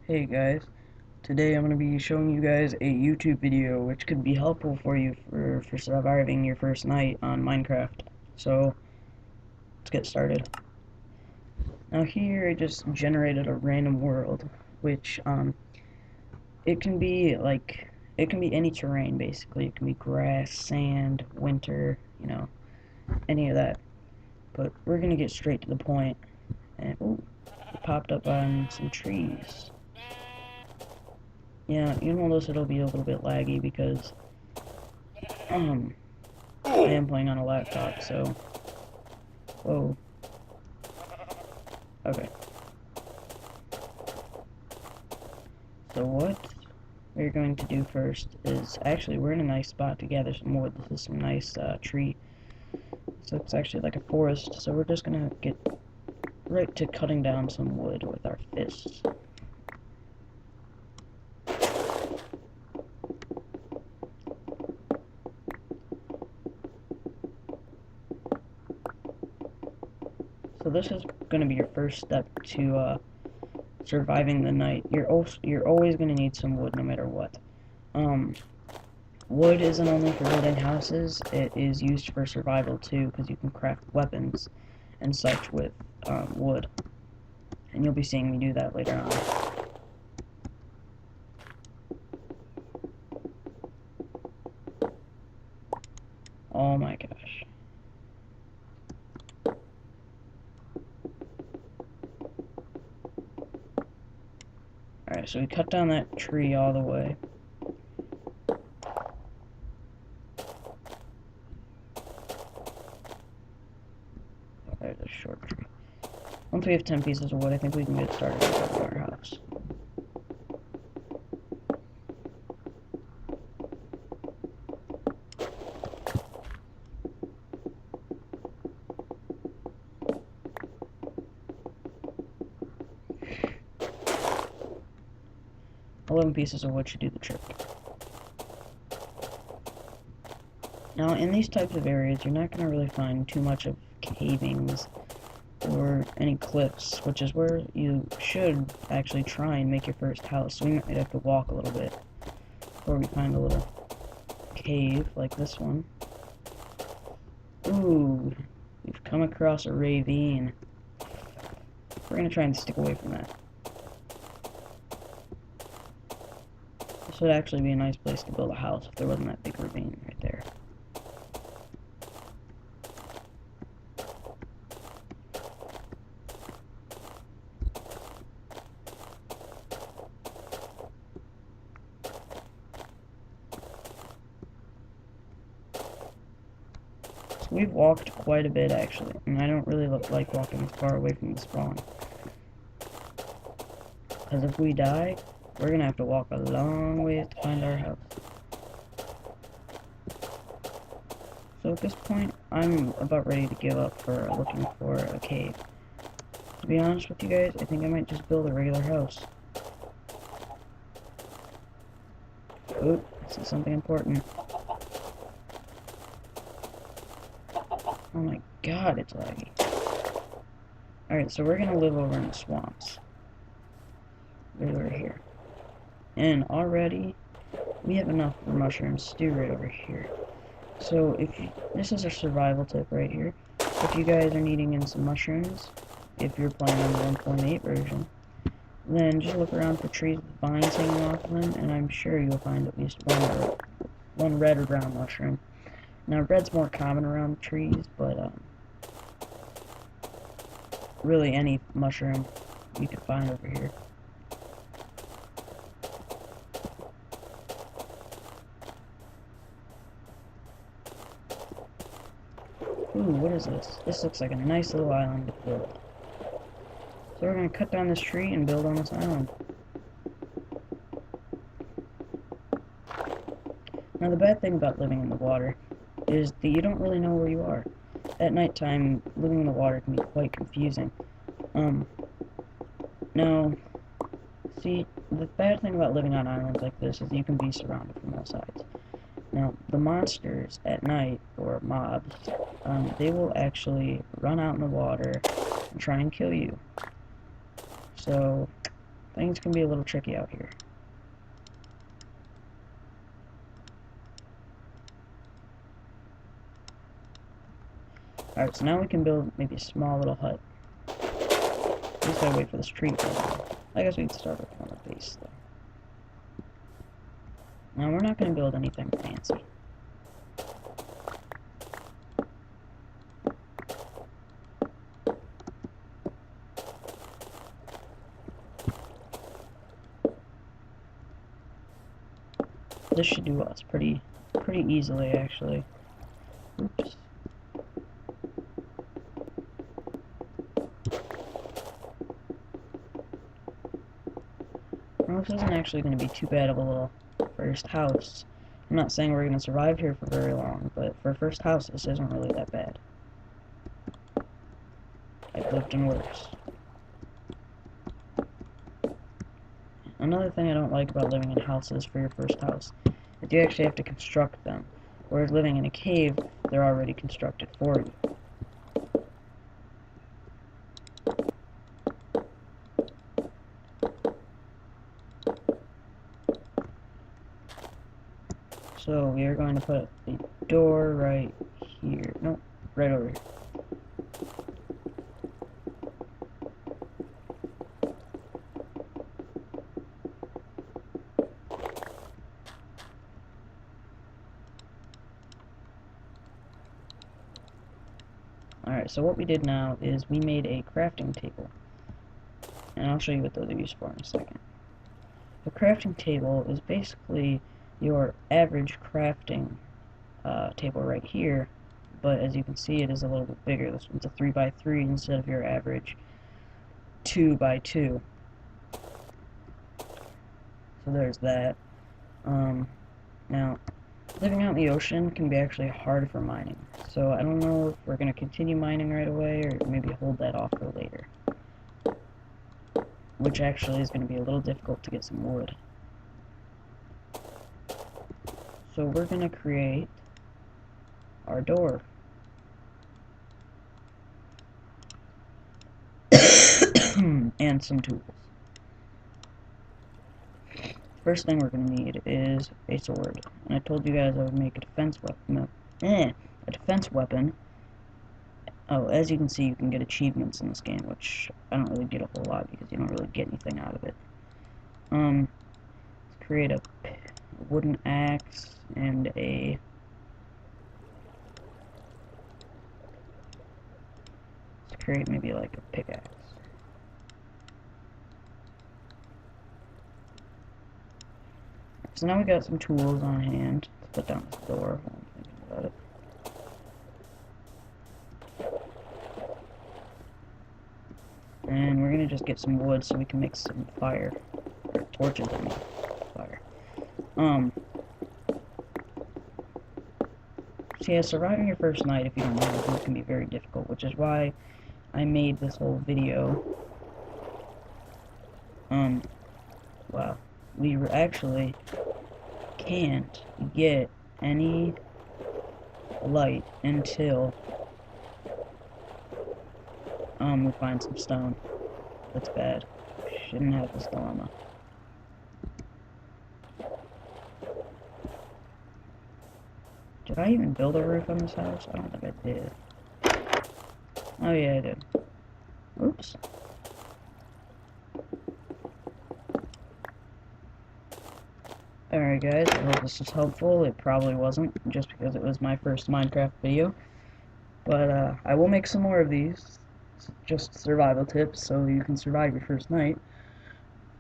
Hey guys, today I'm going to be showing you guys a YouTube video which could be helpful for you for surviving your first night on Minecraft. So, let's get started. Now here I just generated a random world, which, it can be any terrain basically. It can be grass, sand, winter, any of that. But we're going to get straight to the point. And, ooh, it popped up on some trees. Yeah, you'll notice it'll be a little bit laggy because I am playing on a laptop, so whoa. Okay. So what we're going to do first is actually we're in a nice spot to gather some wood. This is some nice tree. So it's actually like a forest, so we're just gonna get right to cutting down some wood with our fists. So this is going to be your first step to surviving the night. You're always going to need some wood no matter what. Wood isn't only for building houses, it is used for survival too, because you can craft weapons and such with wood. And you'll be seeing me do that later on. Oh my gosh. Alright, so we cut down that tree all the way. There's a short tree. Once we have 10 pieces of wood, I think we can get started with our house. "11 pieces of wood should do the trick." Now, in these types of areas, you're not going to really find too much of cavings or any cliffs, which is where you should actually try and make your first house. So we might have to walk a little bit before we find a little cave like this one. Ooh, we've come across a ravine. We're going to try and stick away from that. This would actually be a nice place to build a house if there wasn't that big ravine right there. We've walked quite a bit, actually, and I don't really like walking as far away from the spawn. Because if we die, we're gonna have to walk a long way to find our house. So at this point, I'm about ready to give up for looking for a cave. To be honest with you guys, I think I might just build a regular house. Oop, this is something important. Oh my god, it's laggy. Alright, so we're gonna live over in the swamps. Right here. And already, we have enough for mushroom stew right over here. So this is a survival tip right here. If you guys are needing in some mushrooms, if you're playing on the 1.8 version, then just look around for trees with vines hanging off of them, and I'm sure you'll find at least one red or brown mushroom. Now, red's more common around trees, but really any mushroom you can find over here. Ooh, what is this? This looks like a nice little island to build. So we're going to cut down this tree and build on this island. Now, the bad thing about living in the water is that you don't really know where you are. At nighttime, living in the water can be quite confusing. Now, see, the bad thing about living on islands like this is you can be surrounded from all sides. Now, the monsters at night, or mobs, they will actually run out in the water and try and kill you. So, things can be a little tricky out here. Alright, so now we can build maybe a small little hut. Just gotta wait for this tree to come. I guess we can start with on the base, though. Now, we're not gonna build anything fancy. This should do us pretty easily, actually. Oops. Well, this isn't actually going to be too bad of a little first house. I'm not saying we're going to survive here for very long, but for a first house, this isn't really that bad. I've lived in worse. Another thing I don't like about living in houses for your first house is you actually have to construct them, whereas living in a cave, they're already constructed for you. So we are going to put a door right here. No, right over here. Alright, so what we did now is we made a crafting table. And I'll show you what those are used for in a second. The crafting table is basically your average crafting table right here, but as you can see it is a little bit bigger. This one's a 3x3 instead of your average 2x2. So there's that. Now, living out in the ocean can be actually hard for mining, so I don't know if we're going to continue mining right away or maybe hold that off for later. Which actually is going to be a little difficult to get some wood. So we're going to create our door. And some tools. First thing we're going to need is a sword. And I told you guys I would make a defense weapon. A defense weapon. Oh, as you can see, you can get achievements in this game, which I don't really get a whole lot because you don't really get anything out of it. Let's create a wooden axe and a let's create maybe like a pickaxe. So now we got some tools on hand. Let's put down this door while I'm thinking about it. And we're gonna just get some wood so we can make some fire. Or torches, I mean. Fire. So yeah, surviving your first night if you don't know food can be very difficult, which is why I made this whole video. Wow. We actually can't get any light until we find some stone. That's bad. Shouldn't have this dilemma. Did I even build a roof on this house? I don't think I did. Oh yeah, I did. Oops. Alright guys, I hope this was helpful. It probably wasn't, just because it was my first Minecraft video. But I will make some more of these. Just survival tips so you can survive your first night.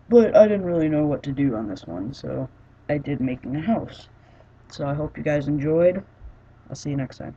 But I didn't really know what to do on this one, so I did making a house. So I hope you guys enjoyed. I'll see you next time.